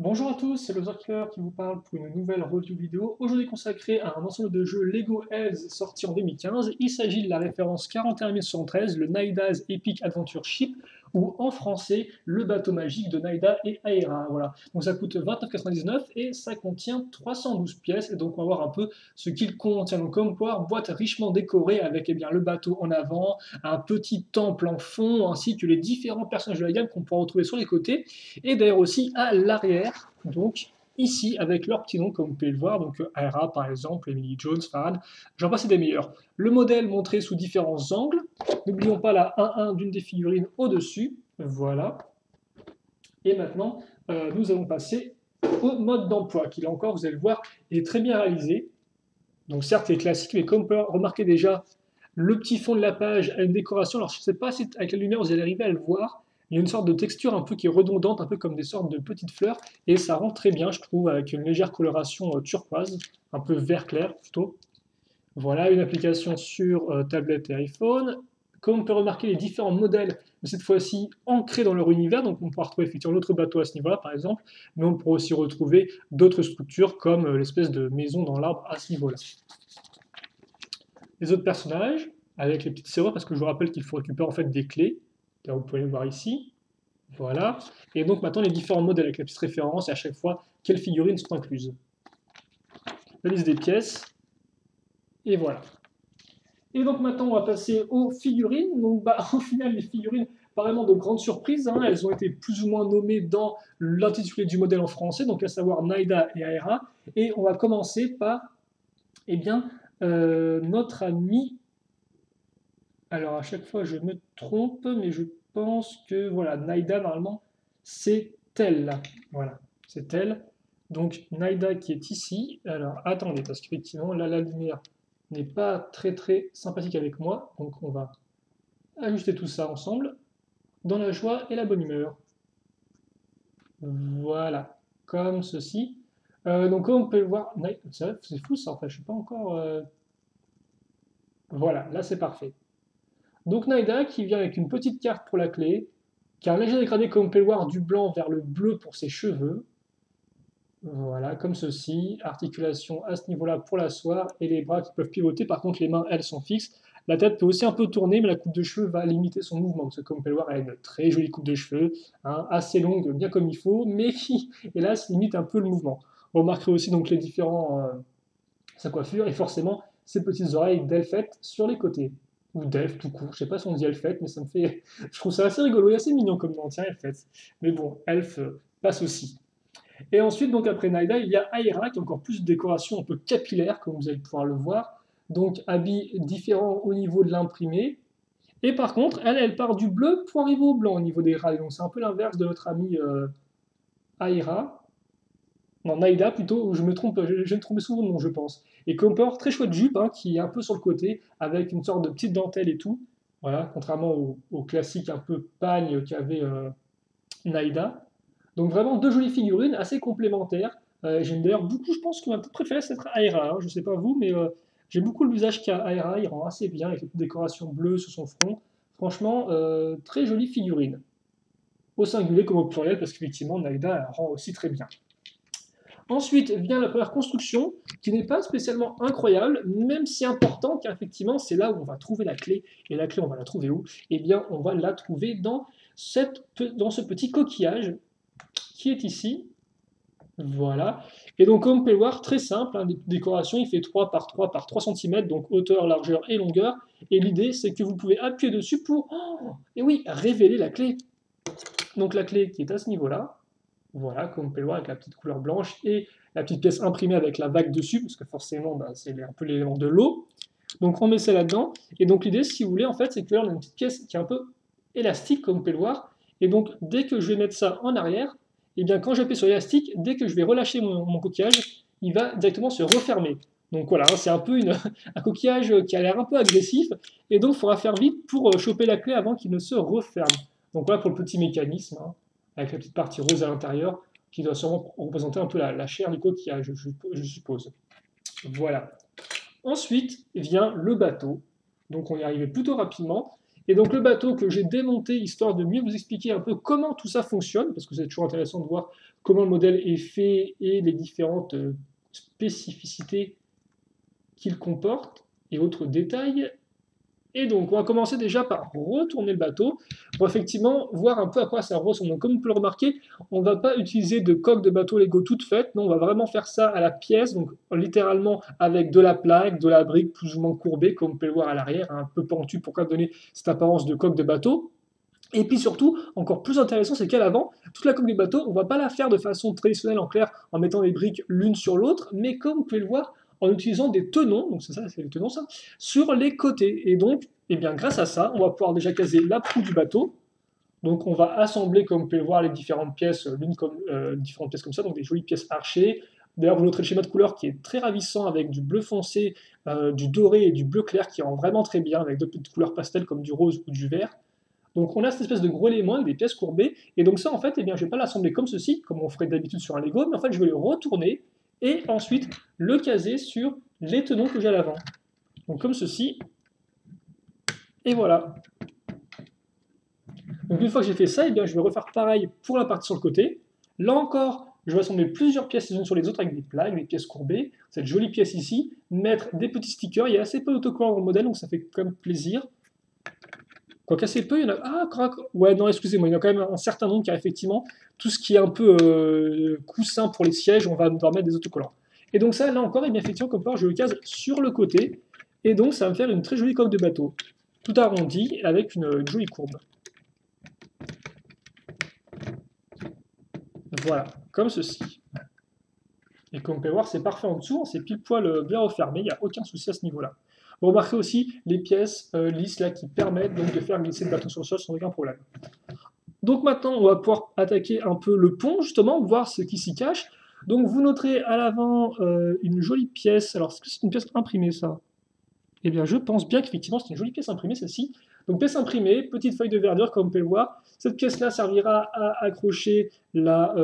Bonjour à tous, c'est Loserker qui vous parle pour une nouvelle review vidéo, aujourd'hui consacrée à un ensemble de jeux Lego Elves sorti en 2015. Il s'agit de la référence 41073, le Naida's Epic Adventure Ship, ou en français, le bateau magique de Naida et Aera. Voilà. Donc ça coûte 29,99 et ça contient 312 pièces, et donc on va voir un peu ce qu'il contient. Donc comme voir, boîte richement décorée avec le bateau en avant, un petit temple en fond, ainsi que les différents personnages de la gamme qu'on pourra retrouver sur les côtés et d'ailleurs aussi à l'arrière, donc ici avec leur petit nom comme vous pouvez le voir, donc Aera par exemple, Emily Jones, Farad, j'en passe des meilleurs. Le modèle montré sous différents angles, n'oublions pas la 1-1 d'une des figurines au-dessus, voilà. Et maintenant, nous allons passer au mode d'emploi, qui là encore, vous allez le voir, est très bien réalisé. Donc certes, c'est classique, mais comme on peut remarquer déjà, le petit fond de la page a une décoration. Alors je ne sais pas si avec la lumière vous allez arriver à le voir. Il y a une sorte de texture un peu qui est redondante, un peu comme des sortes de petites fleurs, et ça rend très bien, je trouve, avec une légère coloration turquoise, un peu vert clair plutôt. Voilà, une application sur tablette et iPhone. Comme on peut remarquer, les différents modèles, mais cette fois-ci ancrés dans leur univers, donc on pourra retrouver effectivement l'autre bateau à ce niveau-là, par exemple, mais on pourra aussi retrouver d'autres structures comme l'espèce de maison dans l'arbre à ce niveau-là. Les autres personnages, avec les petites serrures, parce que je vous rappelle qu'il faut récupérer en fait des clés. Vous pouvez le voir ici. Voilà. Et donc maintenant les différents modèles avec la petite référence et à chaque fois quelles figurines sont incluses. La liste des pièces. Et voilà. Et donc maintenant on va passer aux figurines. Donc au final les figurines, pas vraiment de grandes surprises, hein. Elles ont été plus ou moins nommées dans l'intitulé du modèle en français, donc à savoir Naida et Aera. Et on va commencer par eh bien, notre ami. Alors à chaque fois je me trompe, mais je pense que voilà, Naida normalement c'est elle. Voilà, c'est elle. Donc Naida qui est ici. Alors attendez, parce qu'effectivement là la lumière n'est pas très très sympathique avec moi. Donc on va ajuster tout ça ensemble dans la joie et la bonne humeur. Voilà, comme ceci. Donc comme on peut le voir, c'est fou ça en fait, je suis pas encore. Voilà, là c'est parfait. Donc Naida qui vient avec une petite carte pour la clé, qui a un léger dégradé comme on peut le voir du blanc vers le bleu pour ses cheveux. Voilà, comme ceci. Articulation à ce niveau-là pour l'asseoir et les bras qui peuvent pivoter. Par contre, les mains, elles, sont fixes. La tête peut aussi un peu tourner, mais la coupe de cheveux va limiter son mouvement. Parce que comme on peut le voir, elle a une très jolie coupe de cheveux, hein, assez longue, bien comme il faut, mais qui, hélas, limite un peu le mouvement. Vous remarquerez aussi donc les différents sa coiffure et forcément ses petites oreilles d'elfette sur les côtés. Ou d'elfe tout court, je sais pas si on dit elfette, mais ça me fait. Je trouve ça assez rigolo et assez mignon comme nom, tiens, elfette. Mais bon, elfe passe aussi. Et ensuite, donc après Naida, il y a Aira qui a encore plus de décoration un peu capillaire, comme vous allez pouvoir le voir. Donc habits différents au niveau de l'imprimé. Et par contre, elle part du bleu pour arriver au blanc au niveau des rails. Donc c'est un peu l'inverse de notre amie Aira. Non, Naïda plutôt, ou je me trompe, je me trompe souvent de nom, je pense. Et qu'on peut avoir très chouette jupe, hein, qui est un peu sur le côté, avec une sorte de petite dentelle et tout. Voilà, contrairement au classique un peu pagne qu'avait Naïda. Donc vraiment deux jolies figurines, assez complémentaires. J'aime d'ailleurs beaucoup, je pense que ma préférée c'est Aera, hein, je ne sais pas vous, mais j'aime beaucoup le visage qu'a Aera, il rend assez bien avec les décorations bleues sur son front. Franchement, très jolie figurine. Au singulier comme au pluriel, parce qu'effectivement, Naïda rend aussi très bien. Ensuite vient la première construction, qui n'est pas spécialement incroyable, même si important, car effectivement, c'est là où on va trouver la clé. Et la clé, on va la trouver où? Eh bien, on va la trouver dans ce petit coquillage qui est ici. Voilà. Et donc, comme vous pouvez le voir, très simple, hein, décoration, il fait 3 par 3 par 3 cm, donc hauteur, largeur et longueur. Et l'idée, c'est que vous pouvez appuyer dessus pour, et oui, révéler la clé. Donc la clé qui est à ce niveau-là, voilà, comme vous pouvez le voir avec la petite couleur blanche et la petite pièce imprimée avec la vague dessus, parce que forcément, c'est un peu l'élément de l'eau. Donc on met ça là-dedans. Et donc l'idée, si vous voulez, en fait, c'est que là, on a une petite pièce qui est un peu élastique, comme vous pouvez le voir. Et donc, dès que je vais mettre ça en arrière, et bien quand j'appuie sur l'élastique, dès que je vais relâcher mon coquillage, il va directement se refermer. Donc voilà, hein, c'est un peu un coquillage qui a l'air un peu agressif, et donc il faudra faire vite pour choper la clé avant qu'il ne se referme. Donc voilà pour le petit mécanisme, hein, avec la petite partie rose à l'intérieur, qui doit sûrement représenter un peu la chair du coquillage, je suppose. Voilà. Ensuite vient le bateau, donc on y arrivait plutôt rapidement, Et donc le bateau que j'ai démonté, histoire de mieux vous expliquer un peu comment tout ça fonctionne, parce que c'est toujours intéressant de voir comment le modèle est fait et les différentes spécificités qu'il comporte et autres détails. Et donc, on va commencer déjà par retourner le bateau pour effectivement voir un peu à quoi ça ressemble. Donc, comme vous pouvez le remarquer, on ne va pas utiliser de coque de bateau Lego toute faite. Non, on va vraiment faire ça à la pièce, donc littéralement avec de la plaque, de la brique plus ou moins courbée, comme vous pouvez le voir à l'arrière, un peu pentu pour donner cette apparence de coque de bateau. Et puis surtout, encore plus intéressant, c'est qu'à l'avant, toute la coque du bateau, on ne va pas la faire de façon traditionnelle en clair, en mettant des briques l'une sur l'autre, mais comme vous pouvez le voir, en utilisant des tenons, donc c'est ça, c'est les tenons ça, sur les côtés. Et donc, eh bien, grâce à ça, on va pouvoir déjà caser la proue du bateau. Donc on va assembler, comme vous pouvez le voir, les différentes pièces, différentes pièces comme ça, donc des jolies pièces archées. D'ailleurs, vous noterez le schéma de couleur qui est très ravissant avec du bleu foncé, du doré et du bleu clair qui rend vraiment très bien avec d'autres petites couleurs pastel comme du rose ou du vert. Donc on a cette espèce de gros élément avec des pièces courbées, et donc ça en fait, eh bien, je ne vais pas l'assembler comme ceci, comme on ferait d'habitude sur un Lego, mais en fait je vais le retourner, et ensuite le caser sur les tenons que j'ai à l'avant. Donc comme ceci, et voilà. Donc une fois que j'ai fait ça, eh bien, je vais refaire pareil pour la partie sur le côté. Là encore, je vais assembler plusieurs pièces les unes sur les autres avec des plaques, des pièces courbées, cette jolie pièce ici, mettre des petits stickers, il y a assez peu d'autocollants dans le modèle, donc ça fait quand même plaisir. Quoique assez peu, il y en a. Ah, ouais, non, excusez-moi, il y en a quand même un certain nombre car effectivement, tout ce qui est un peu coussin pour les sièges, on va devoir mettre des autocollants. Et donc, ça, là encore, et bien effectivement, comme par je le case sur le côté, et donc ça va me faire une très jolie coque de bateau, tout arrondi avec une jolie courbe. Voilà, comme ceci. Et comme vous pouvez voir, c'est parfait en dessous, c'est pile poil bien refermé, il n'y a aucun souci à ce niveau-là. Vous remarquez aussi les pièces lisses là qui permettent donc de faire glisser le bateau sur le sol sans aucun problème. Donc maintenant, on va pouvoir attaquer un peu le pont, justement, voir ce qui s'y cache. Donc vous noterez à l'avant une jolie pièce. Alors, est-ce que c'est une pièce imprimée, ça? Eh bien, je pense bien qu'effectivement, c'est une jolie pièce imprimée, celle-ci. Donc, pièce imprimée, petite feuille de verdure, comme vous pouvez le voir. Cette pièce-là servira à accrocher la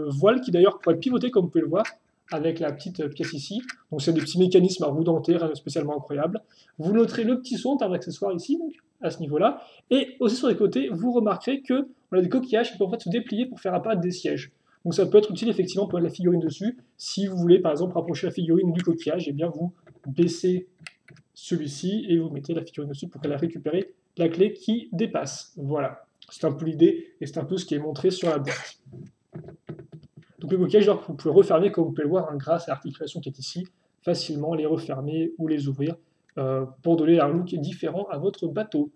voile, qui d'ailleurs pourrait pivoter, comme vous pouvez le voir, avec la petite pièce ici. Donc, c'est des petits mécanismes à roue dentée, rien de spécialement incroyable. Vous noterez le petit son, un accessoire ici, donc, à ce niveau-là. Et aussi sur les côtés, vous remarquerez qu'on a des coquillages qui peuvent en fait se déplier pour faire apparaître des sièges. Donc ça peut être utile effectivement pour mettre la figurine dessus. Si vous voulez par exemple rapprocher la figurine du coquillage, et bien vous baissez celui-ci et vous mettez la figurine dessus pour qu'elle ait récupéré la clé qui dépasse. Voilà, c'est un peu l'idée et c'est un peu ce qui est montré sur la boîte. Donc le coquillage, vous pouvez refermer comme vous pouvez le voir grâce à l'articulation qui est ici, facilement les refermer ou les ouvrir pour donner un look différent à votre bateau.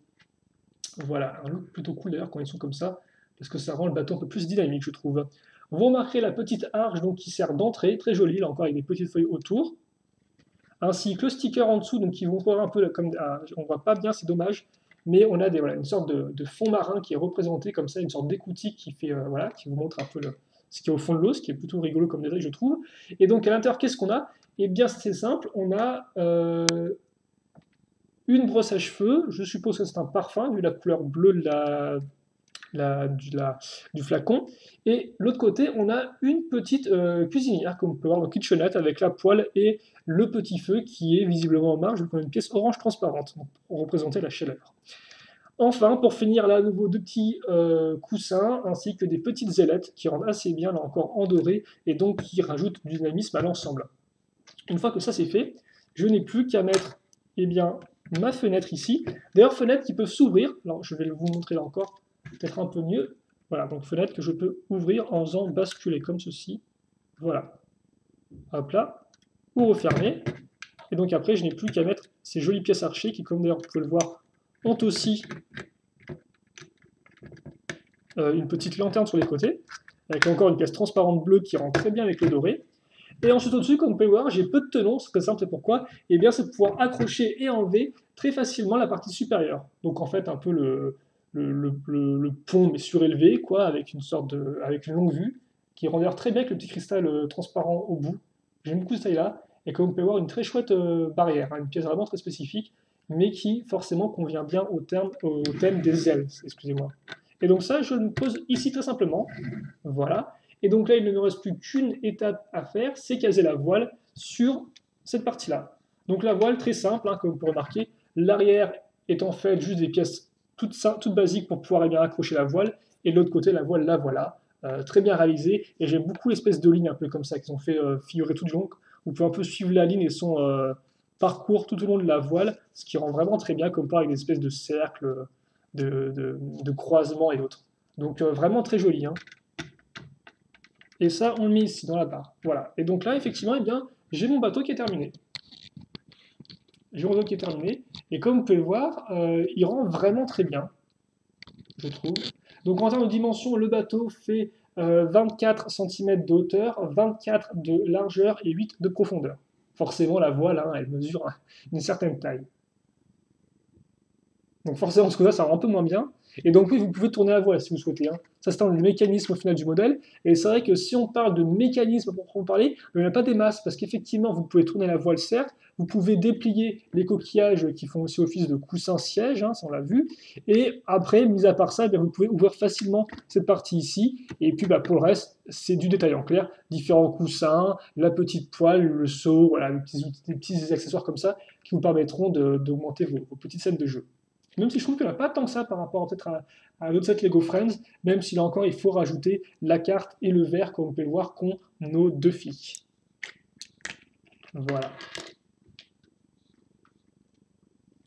Voilà, un look plutôt cool d'ailleurs quand ils sont comme ça, parce que ça rend le bateau un peu plus dynamique, je trouve. Vous remarquerez la petite arche donc, qui sert d'entrée, très jolie, là encore avec des petites feuilles autour, ainsi que le sticker en dessous, donc qui vous montrera un peu, comme on voit pas bien, c'est dommage, mais on a une sorte de fond marin qui est représenté comme ça, une sorte d'écoutille qui fait, qui vous montre un peu ce qui est au fond de l'eau, ce qui est plutôt rigolo comme détail, je trouve. Et donc à l'intérieur, qu'est-ce qu'on a? Eh bien, c'est simple, on a une brosse à cheveux, je suppose que c'est un parfum, vu la couleur bleue de du flacon. Et l'autre côté, on a une petite cuisinière, comme on peut voir, donc kitchenette, avec la poêle et le petit feu qui est visiblement en marge, donc on a une pièce orange transparente, pour représenter la chaleur. Enfin, pour finir, là, à nouveau, deux petits coussins, ainsi que des petites ailettes qui rendent assez bien, là encore, en doré, et donc qui rajoutent du dynamisme à l'ensemble. Une fois que ça c'est fait, je n'ai plus qu'à mettre eh bien, ma fenêtre ici. D'ailleurs, fenêtre qui peut s'ouvrir. Alors, je vais vous montrer là encore, peut-être un peu mieux. Voilà, donc fenêtre que je peux ouvrir en faisant basculer comme ceci. Voilà. Hop là. Ou refermer. Et donc après, je n'ai plus qu'à mettre ces jolies pièces archées qui, comme d'ailleurs vous pouvez le voir, ont aussi une petite lanterne sur les côtés, avec encore une pièce transparente bleue qui rend très bien avec le doré. Et ensuite au-dessus, comme vous pouvez voir, j'ai peu de tenons, c'est très simple, c'est pourquoi. Et bien c'est de pouvoir accrocher et enlever très facilement la partie supérieure. Donc en fait un peu le pont mais surélevé, quoi, avec avec une longue vue, qui rend d'ailleurs très bien avec le petit cristal transparent au bout. J'aime beaucoup cette taille-là. Et comme vous pouvez voir, une très chouette barrière, une pièce vraiment très spécifique, mais qui forcément convient bien au thème des ailes, excusez-moi. Et donc ça, je le pose ici très simplement. Voilà. Et donc là, il ne me reste plus qu'une étape à faire, c'est caser la voile sur cette partie-là. Donc la voile, très simple, comme vous pouvez remarquer, l'arrière est en fait juste des pièces toute basique pour pouvoir eh bien, accrocher la voile. Et de l'autre côté, la voile, la voilà. Très bien réalisée. Et j'aime beaucoup l'espèce de ligne un peu comme ça qu'ils ont fait figurer tout du long. Vous pouvez un peu suivre la ligne et son parcours tout au long de la voile, ce qui rend vraiment très bien, comme par avec des espèces de cercles, de croisements et autres. Donc vraiment très joli. Hein. Et ça, on le met ici, dans la barre. Voilà. Et donc là, effectivement, eh bien, j'ai mon bateau qui est terminé. J'ai mon bateau qui est terminé. Et comme vous pouvez le voir, il rend vraiment très bien, je trouve. Donc en termes de dimension, le bateau fait 24 cm de hauteur, 24 de largeur et 8 de profondeur. Forcément, la voile, hein, elle mesure une certaine taille. Donc forcément, ce que ça rend un peu moins bien. Et donc oui, vous pouvez tourner la voile si vous souhaitez. Hein. Ça, c'est un des mécanismes au final du modèle. Et c'est vrai que si on parle de mécanisme pour en parler, il n'y en a pas des masses, parce qu'effectivement, vous pouvez tourner la voile, certes, vous pouvez déplier les coquillages qui font aussi office de coussin-siège, hein, ça on l'a vu. Et après, mis à part ça, bien, vous pouvez ouvrir facilement cette partie ici. Et puis bah, pour le reste, c'est du détail en clair. Différents coussins, la petite poêle, le seau, voilà, des petits accessoires comme ça qui vous permettront d'augmenter vos petites scènes de jeu. Même si je trouve qu'il n'y en a pas tant que ça par rapport peut-être à l'autre set Lego Friends, même si là encore il faut rajouter la carte et le verre, comme vous pouvez le voir, qu'ont nos deux filles. Voilà.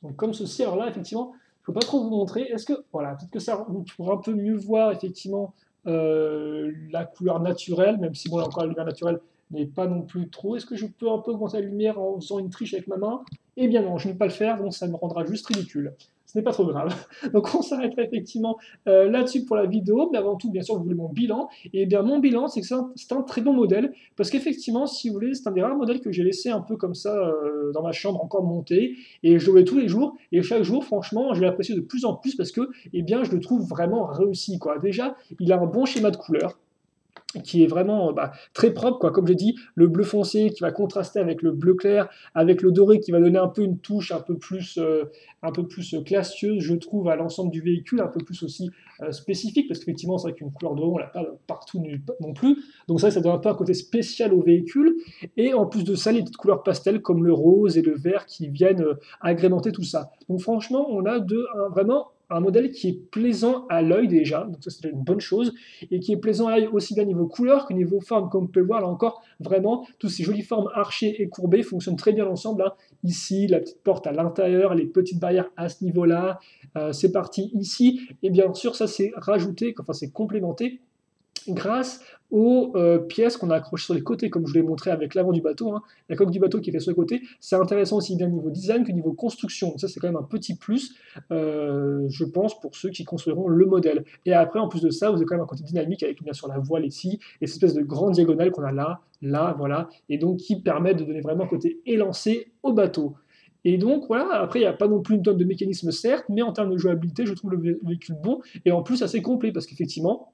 Donc comme ceci, alors là effectivement, il ne faut pas trop vous montrer. Est-ce que, voilà, peut-être que ça vous pourrez un peu mieux voir effectivement la couleur naturelle, même si bon là encore la lumière naturelle n'est pas non plus trop. Est-ce que je peux un peu augmenter la lumière en faisant une triche avec ma main? Eh bien non, je ne vais pas le faire, donc ça me rendra juste ridicule. Ce n'est pas trop grave. Donc on s'arrêtera effectivement là-dessus pour la vidéo, mais avant tout, bien sûr, vous voulez mon bilan. Et bien mon bilan, c'est que c'est un très bon modèle, parce qu'effectivement, si vous voulez, c'est un des rares modèles que j'ai laissé un peu comme ça dans ma chambre encore monté, et je le mets tous les jours, et chaque jour, franchement, je l'apprécie de plus en plus parce que, eh bien, je le trouve vraiment réussi, quoi. Déjà, il a un bon schéma de couleurs, qui est vraiment bah, très propre, quoi. Comme j'ai dit, le bleu foncé qui va contraster avec le bleu clair, avec le doré qui va donner un peu une touche un peu plus classieuse, je trouve, à l'ensemble du véhicule, un peu plus aussi spécifique, parce qu'effectivement, c'est vrai qu'une couleur dorée, on l'a pas partout non plus. Donc ça donne un peu un côté spécial au véhicule. Et en plus de ça, les petites couleurs pastel comme le rose et le vert qui viennent agrémenter tout ça. Donc franchement, on a vraiment un modèle qui est plaisant à l'œil déjà, donc ça c'est une bonne chose, et qui est plaisant à l'œil aussi bien niveau couleur que niveau forme, comme vous pouvez le voir là encore, vraiment, toutes ces jolies formes archées et courbées fonctionnent très bien ensemble. Hein. Ici, la petite porte à l'intérieur, les petites barrières à ce niveau-là, c'est parti ici, et bien sûr ça c'est rajouté, enfin c'est complémenté grâce aux pièces qu'on a accrochées sur les côtés, comme je vous l'ai montré avec l'avant du bateau, hein, la coque du bateau qui est faite sur les côtés, c'est intéressant aussi bien niveau design que niveau construction. Donc ça, c'est quand même un petit plus, je pense, pour ceux qui construiront le modèle. Et après, en plus de ça, vous avez quand même un côté dynamique avec bien sûr la voile ici, et cette espèce de grande diagonale qu'on a là, là, voilà, et donc qui permet de donner vraiment un côté élancé au bateau. Et donc voilà, après il n'y a pas non plus une tonne de mécanismes certes, mais en termes de jouabilité, je trouve le véhicule bon, et en plus assez complet, parce qu'effectivement,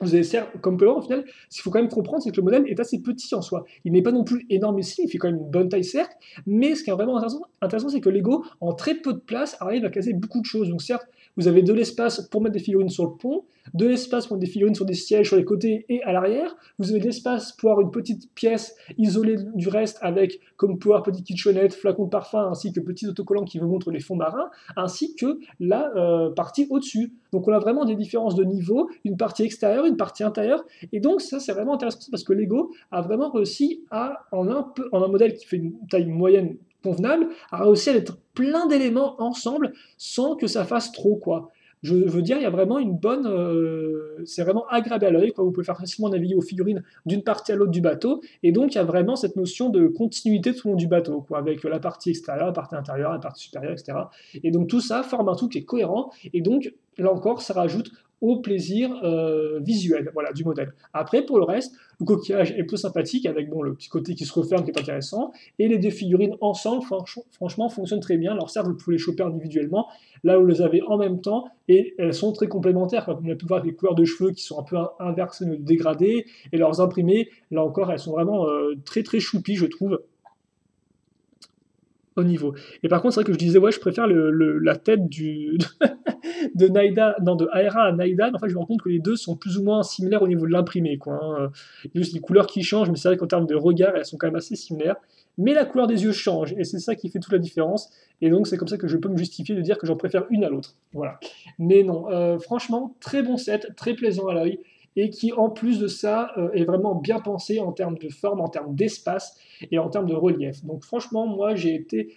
vous avez certes, comme Peugeot, au final, ce qu'il faut quand même comprendre, c'est que le modèle est assez petit en soi. Il n'est pas non plus énormissime, il fait quand même une bonne taille, certes, mais ce qui est vraiment intéressant c'est que Lego, en très peu de place, arrive à caser beaucoup de choses. Donc certes, vous avez de l'espace pour mettre des figurines sur le pont, de l'espace pour mettre des figurines sur des sièges sur les côtés et à l'arrière, vous avez de l'espace pour avoir une petite pièce isolée du reste avec, comme pouvoir, petite kitchenette, flacon de parfum, ainsi que petits autocollants qui vous montrent les fonds marins, ainsi que la partie au-dessus. Donc on a vraiment des différences de niveau, une partie extérieure, une partie intérieure, et donc ça c'est vraiment intéressant parce que Lego a vraiment réussi à, en un modèle qui fait une taille moyenne convenable, a réussi à mettre plein d'éléments ensemble sans que ça fasse trop, quoi. Je veux dire, il y a vraiment une bonne. C'est vraiment agréable à l'œil, quoi. Vous pouvez faire facilement naviguer vos figurines d'une partie à l'autre du bateau, et donc il y a vraiment cette notion de continuité tout le long du bateau, quoi, avec la partie extérieure, la partie intérieure, la partie supérieure, etc. Et donc tout ça forme un tout qui est cohérent, et donc là encore, ça rajoute au plaisir visuel, voilà, du modèle. Après, pour le reste, le coquillage est peu sympathique, avec bon, le petit côté qui se referme qui est intéressant, et les deux figurines ensemble, franchement, fonctionnent très bien. Alors certes, vous pouvez les choper individuellement, là où vous les avez en même temps, et elles sont très complémentaires. Comme on a pu voir avec les couleurs de cheveux qui sont un peu inversées, dégradées, et leurs imprimés, là encore, elles sont vraiment très très choupies, je trouve, au niveau. Et par contre, c'est vrai que je disais, ouais, je préfère la tête de Naïda, non, de Aera à Naïda, mais en fait, je me rends compte que les deux sont plus ou moins similaires au niveau de l'imprimé, quoi. Hein. Il y a juste les couleurs qui changent, mais c'est vrai qu'en termes de regard, elles sont quand même assez similaires. mais la couleur des yeux change, et c'est ça qui fait toute la différence, et donc c'est comme ça que je peux me justifier de dire que j'en préfère une à l'autre. Voilà. Mais non, franchement, très bon set, très plaisant à l'œil, et qui en plus de ça est vraiment bien pensé en termes de forme, en termes d'espace et en termes de relief. Donc franchement, moi j'ai été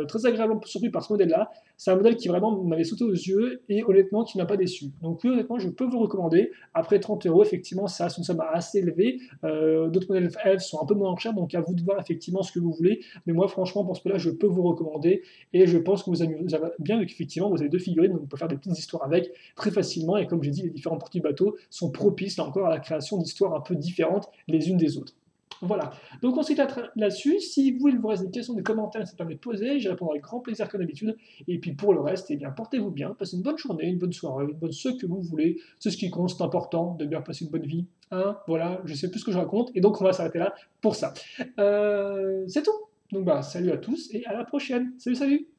très agréablement surpris par ce modèle-là. C'est un modèle qui vraiment m'avait sauté aux yeux et honnêtement qui m'a pas déçu. Donc oui, honnêtement, je peux vous recommander. Après 30 euros, effectivement, ça reste une somme assez élevée. D'autres modèles F sont un peu moins chers, donc à vous de voir effectivement ce que vous voulez. Mais moi, franchement, pour ce là je peux vous recommander et je pense que vous avez bien vu qu'effectivement, vous avez deux figurines, donc vous pouvez faire des petites histoires avec très facilement. Et comme j'ai dit, les différents parties du bateau sont propices là encore à la création d'histoires un peu différentes les unes des autres. Voilà, donc on se quitte là-dessus. Si vous, il vous reste des questions, des commentaires, ça permet de poser, j'y répondrai avec grand plaisir comme d'habitude. Et puis pour le reste, eh bien, portez-vous bien, passez une bonne journée, une bonne soirée, une bonne ce que vous voulez. C'est ce qui compte, c'est important de bien passer une bonne vie. Hein, voilà, je sais plus ce que je raconte, et donc on va s'arrêter là pour ça. C'est tout. Donc bah, salut à tous et à la prochaine. Salut, salut.